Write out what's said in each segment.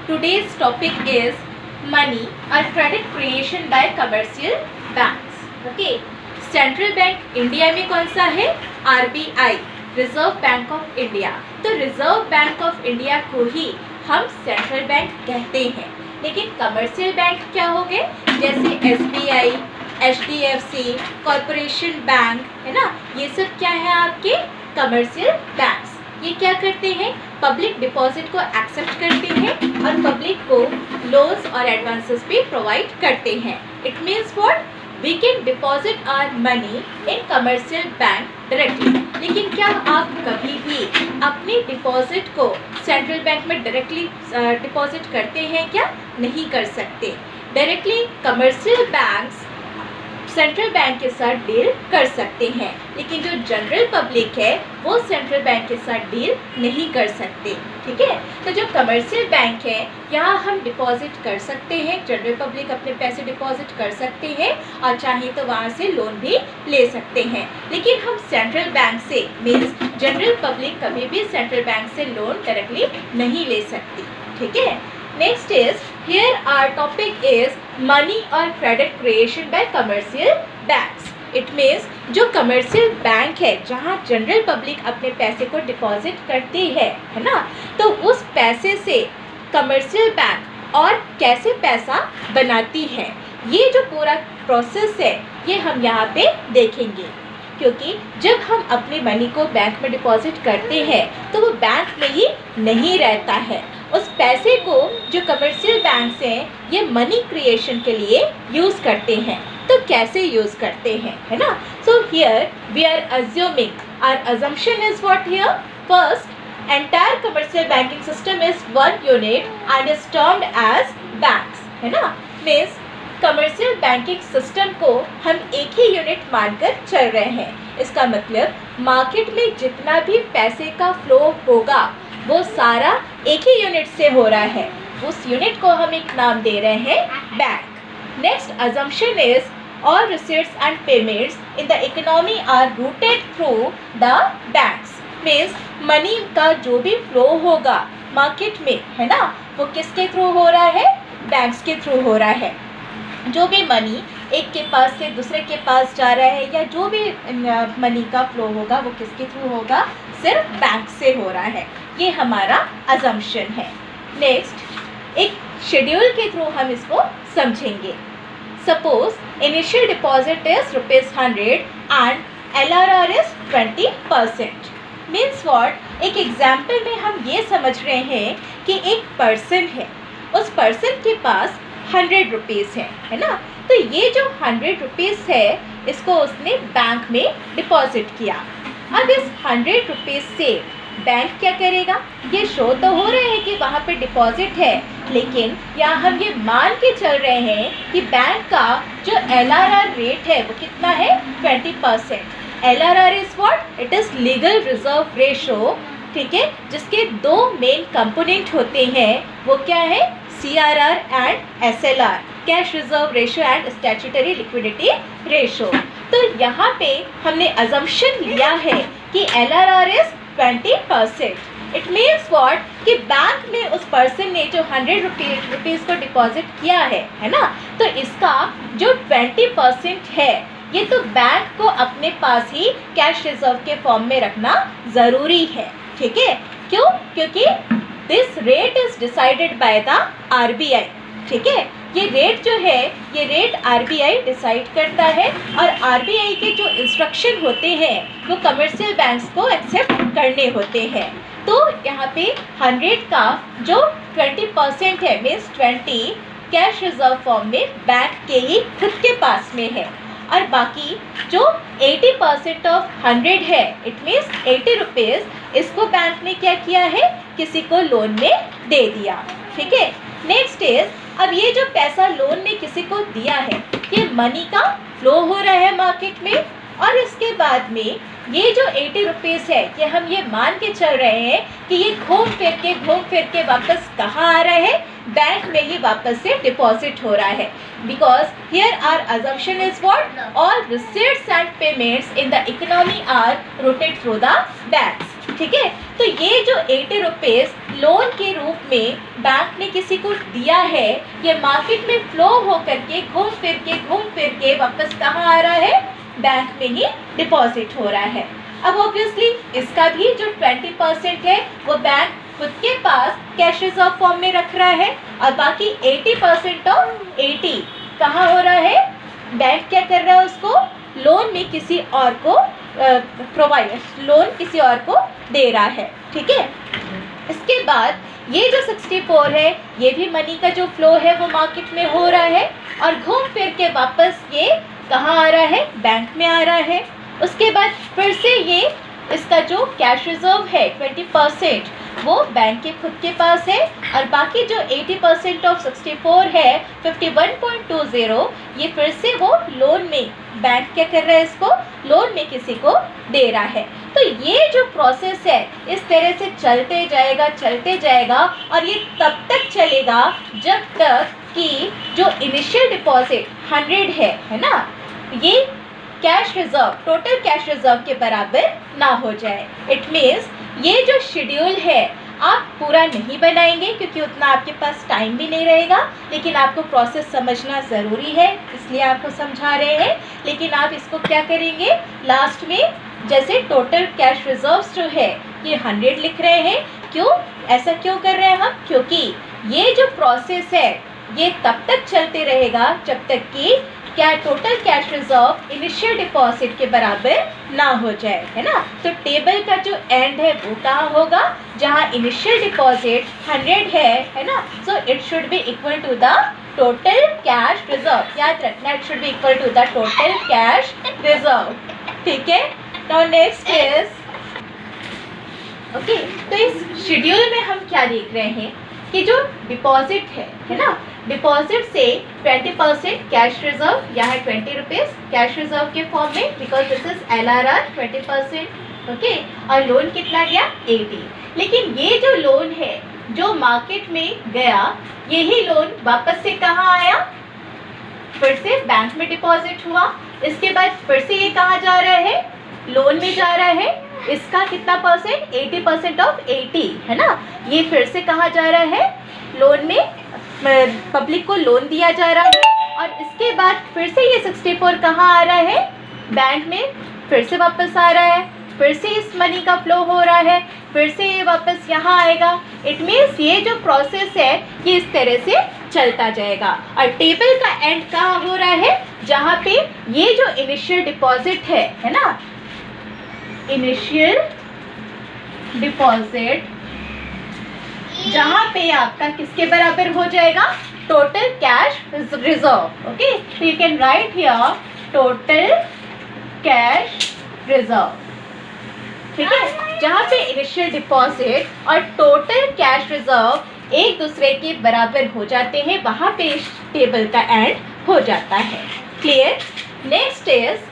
Today's topic is money or credit creation by commercial banks. Okay. Central bank India में कौन सा है? RBI, reserve bank of India. तो reserve bank of India को ही हम central bank कहते हैं. लेकिन कमर्शियल बैंक क्या हो गए? जैसे SBI, HDFC, कॉरपोरेशन बैंक, है ना, ये सब क्या है आपके कमर्शियल बैंक्स. ये क्या करते हैं? पब्लिक डिपॉजिट को एक्सेप्ट करते हैं और पब्लिक को लोन्स और एडवांसेस भी प्रोवाइड करते हैं. It means what? We can deposit our money in commercial bank directly. लेकिन क्या आप कभी भी अपनी डिपॉजिट को सेंट्रल बैंक में डायरेक्टली डिपॉजिट करते हैं क्या? नहीं कर सकते. Directly commercial banks central bank के साथ डील कर सकते हैं, लेकिन जो जनरल पब्लिक है वो सेंट्रल बैंक के साथ डील नहीं कर सकते. ठीक है. तो जो कमर्शियल बैंक है यहाँ हम डिपॉजिट कर सकते हैं, जनरल पब्लिक अपने पैसे डिपॉजिट कर सकते हैं और चाहे तो वहाँ से लोन भी ले सकते हैं. लेकिन हम सेंट्रल बैंक से मीन्स जनरल पब्लिक कभी भी सेंट्रल बैंक से लोन डायरेक्टली नहीं ले सकती. ठीक है. Next is, here our topic is money or credit creation by commercial banks. It means जो कमर्शियल बैंक है जहाँ जनरल पब्लिक अपने पैसे को डिपॉजिट करती है ना, तो उस पैसे से कमर्शियल बैंक और कैसे पैसा बनाती है, ये जो पूरा प्रोसेस है ये हम यहाँ पे देखेंगे. क्योंकि जब हम अपनी मनी को बैंक में डिपॉजिट करते हैं तो वो बैंक में ही नहीं रहता है. उस पैसे को जो कमर्शियल बैंक्स हैं ये मनी क्रिएशन के लिए यूज़ करते हैं. तो कैसे यूज़ करते हैं, है ना. So here we are assuming, our assumption is what here? First, entire commercial banking system is one unit and is termed as banks, है ना. मीन्स कमर्शियल बैंकिंग सिस्टम को हम एक ही यूनिट मानकर चल रहे हैं. इसका मतलब मार्केट में जितना भी पैसे का फ्लो होगा वो सारा एक ही यूनिट से हो रहा है. उस यूनिट को हम एक नाम दे रहे हैं bank. Next assumption is all receipts and payments in the economy are routed through the banks. Means money का जो भी फ्लो होगा मार्केट में, है ना, वो किसके थ्रू हो रहा है? बैंक्स के थ्रू हो रहा है. जो भी मनी एक के पास से दूसरे के पास जा रहा है या जो भी मनी का फ्लो होगा वो किसके थ्रू होगा? सिर्फ बैंक से हो रहा है. ये हमारा अजम्पशन है. नेक्स्ट, एक शेड्यूल के थ्रू हम इसको समझेंगे. Suppose initial deposit is ₹100 and LRR is 20%. Means what? एक एग्जाम्पल में हम ये समझ रहे हैं कि एक पर्सन है, उस पर्सन के पास ₹100 है ना. तो ये जो ₹100 है इसको उसने बैंक में डिपॉजिट किया. अब इस ₹100 से बैंक क्या करेगा? ये शो तो हो रहे हैं कि वहाँ पे डिपॉजिट है, लेकिन यहाँ हम ये मान के चल रहे हैं कि बैंक का जो LRR रेट है वो कितना है? 20%. LRR is what? It is legal reserve ratio. ठीक है. जिसके दो मेन कंपोनेंट होते हैं वो क्या है? CRR and SLR, cash reserve ratio and statutory liquidity ratio. तो यहाँ पे हमने अजम्पशन लिया है कि LRR is 20%. It means what? कि बैंक में उस पर्सन ने जो ₹100 को डिपॉजिट किया है ना, तो इसका जो 20% है ये तो बैंक को अपने पास ही कैश रिजर्व के फॉर्म में रखना ज़रूरी है. ठीक है. क्यों? क्योंकि this rate is decided by the RBI. ठीक है. ये रेट जो है ये रेट RBI डिसाइड करता है और RBI के जो इंस्ट्रक्शन होते हैं वो कमर्शियल बैंक्स को एक्सेप्ट करने होते हैं. तो यहाँ पे 100 का जो 20% है मीन्स 20 कैश रिजर्व फॉर्म में बैंक के ही खुद के पास में है और बाकी जो 80% ऑफ 100 है इट मीन्स ₹80 इसको बैंक ने क्या किया है? किसी को लोन में दे दिया. ठीक है. नेक्स्ट इज, अब ये जो पैसा लोन में किसी को दिया है ये मनी का फ्लो हो रहा है मार्केट में और इसके बाद में ये जो ₹80 है ये हम ये मान के चल रहे हैं कि ये घूम फिर के वापस कहाँ आ रहा है? बैंक में ही वापस से डिपॉजिट हो रहा है. Because here our assumption is what? All receipts and payments in the economy are routed through the banks. ठीक है. तो ये जो ₹80 लोन के रूप में बैंक ने किसी को दिया है ये मार्केट में फ्लो हो करके घूम फिर के वापस कहाँ आ रहा है, बैंक में ही डिपॉजिट हो रहा है। अब ऑब्वियसली इसका भी जो 20% है वो बैंक खुद के पास कैश रिजर्व फॉर्म में रख रहा है और बाकी 80% ऑफ 80 कहाँ हो रहा है, बैंक क्या कर रहा है, उसको लोन में किसी और को लोन किसी और को दे रहा है। ठीक है, इसके बाद ये जो 64 है ये भी मनी का जो फ्लो है वो मार्केट में हो रहा है और घूम फिर के वापस ये कहाँ आ रहा है, बैंक में आ रहा है। उसके बाद फिर से ये इसका जो कैश रिजर्व है 20% वो बैंक के खुद के पास है और बाकी जो 80% ऑफ 64 है 51.20 ये फिर से वो लोन में बैंक क्या कर रहा है, इसको लोन में किसी को दे रहा है। तो ये जो प्रोसेस है इस तरह से चलते जाएगा और ये तब तक चलेगा जब तक कि जो इनिशियल डिपॉजिट 100 है ना, ये cash reserve total cash reserve के बराबर ना हो जाए। इट मीन्स ये जो शेड्यूल है आप पूरा नहीं बनाएंगे क्योंकि उतना आपके पास टाइम भी नहीं रहेगा, लेकिन आपको प्रोसेस समझना ज़रूरी है इसलिए आपको समझा रहे हैं। लेकिन आप इसको क्या करेंगे, लास्ट में जैसे टोटल कैश रिजर्व्स जो है ये 100 लिख रहे हैं। क्यों, ऐसा क्यों कर रहे हैं हम, क्योंकि ये जो प्रोसेस है ये तब तक चलते रहेगा जब तक कि क्या total cash reserve initial deposit के बराबर ना हो जाए, है ना। तो टेबल का जो एंड है वो कहाँ होगा, जहाँ इनिशियल डिपॉजिट 100 है ना। So it should be equal to the total cash reserve, याद रखना, it should be equal to the total cash reserve. ठीक है, नाउ नेक्स्ट इज ओके। तो इस शेड्यूल में हम क्या देख रहे हैं कि जो डिपॉजिट है ना, डिपॉजिट से 20% कैश रिजर्व, यहाँ 20 रुपीज़ कैश रिजर्व के फॉर्म में, because this is LRR 20%। Okay, और लोन कितना गया 80। लेकिन ये जो लोन है जो मार्केट में गया, यही लोन वापस से कहाँ आया, फिर से बैंक में डिपॉजिट हुआ। इसके बाद फिर से ये कहाँ जा रहा है, लोन में जा रहा है। इसका कितना परसेंट, 80% ऑफ 80 है ना। ये फिर से कहाँ जा रहा है, लोन में, पब्लिक को लोन दिया जा रहा है। और इसके बाद फिर से ये 64 कहाँ आ रहा है, बैंक में फिर से वापस आ रहा है। फिर से इस मनी का फ्लो हो रहा है, फिर से ये वापस यहाँ आएगा। इट मीन्स ये जो प्रोसेस है ये इस तरह से चलता जाएगा। और टेबल का एंड कहाँ हो रहा है, जहाँ पे ये जो इनिशियल डिपॉजिट है ना, इनिशियल डिपॉजिट जहाँ पे आपका किसके बराबर हो जाएगा, total cash reserve. Okay, so you can write here total cash reserve। ठीक है, जहाँ पे इनिशियल डिपॉजिट और टोटल कैश रिजर्व एक दूसरे के बराबर हो जाते हैं, वहाँ पे इस टेबल का एंड हो जाता है। Clear? Next is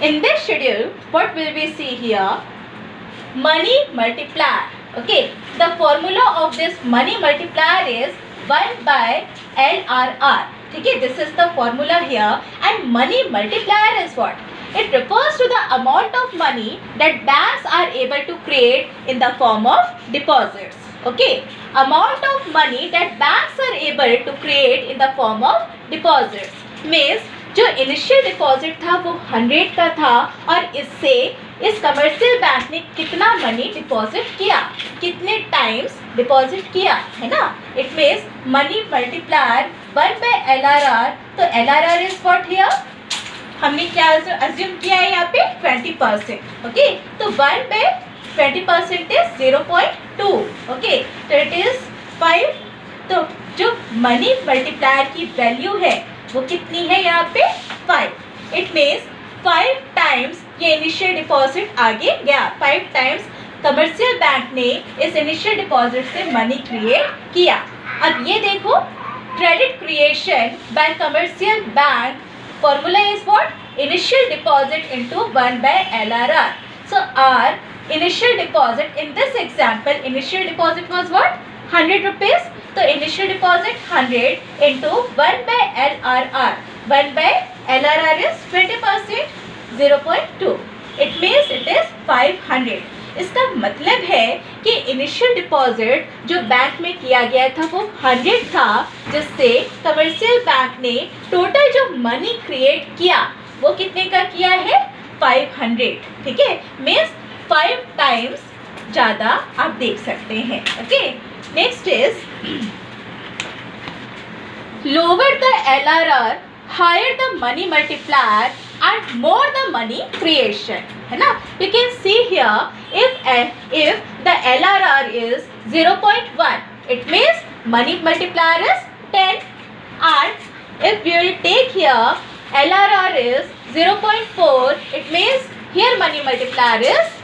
in this schedule what will we see here, money multiplier। okay, the formula of this money multiplier is 1 by LRR। ठीक है, this is the formula here। and money multiplier is what, it refers to the amount of money that banks are able to create in the form of deposits। okay, amount of money that banks are able to create in the form of deposits means जो initial deposit था वो 100 का था और इससे इस commercial bank ने कितना मनी डिपॉजिट किया, कितने टाइम्स डिपॉजिट किया, है ना। It means money multiplier 1 by LRR। तो LRR इज व्हाट हियर, हमने क्या अज्यूम किया है यहाँ पे 20%। ओके, तो 1 by 20% इज 0.2। ओके, तो इट इज 5। तो जो मनी मल्टीप्लायर की वैल्यू है वो कितनी है यहाँ पे 5। इट मीन्स 5 टाइम्स ये इनिशियल डिपॉजिट आगे गया, 5 टाइम्स कमर्शियल बैंक ने इस इनिशियल डिपॉजिट से मनी क्रिएट किया। अब ये देखो, credit creation by commercial bank formula is what, initial deposit into 1 by LRR। So our initial deposit in this example, initial deposit was what 100 rupees. तो initial deposit 100 into 1 by LRR। 1 by LRR is 20%, 0.2। It means it is 500। इसका मतलब है कि initial deposit जो bank में किया गया था वो 100 था, जिससे कमर्शियल बैंक ने टोटल जो मनी क्रिएट किया वो कितने का किया है, 500। ठीक है, मीन्स 5 टाइम्स ज़्यादा आप देख सकते हैं। Okay, next is lower the LRR, higher the money multiplier and more the money creation, है ना। You can see here if the LRR is 0.1, it means money multiplier is 10, and if we will take here LRR is 0.4, it means here money multiplier is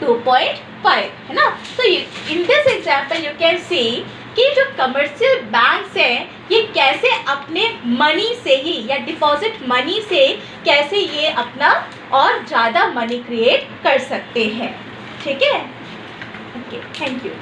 2.5, है ना। So in this example you can see कि जो commercial banks हैं ये कैसे अपने money से ही या डिपॉजिट मनी से कैसे ये अपना और ज़्यादा मनी क्रिएट कर सकते हैं। ठीक है, ओके, थैंक यू।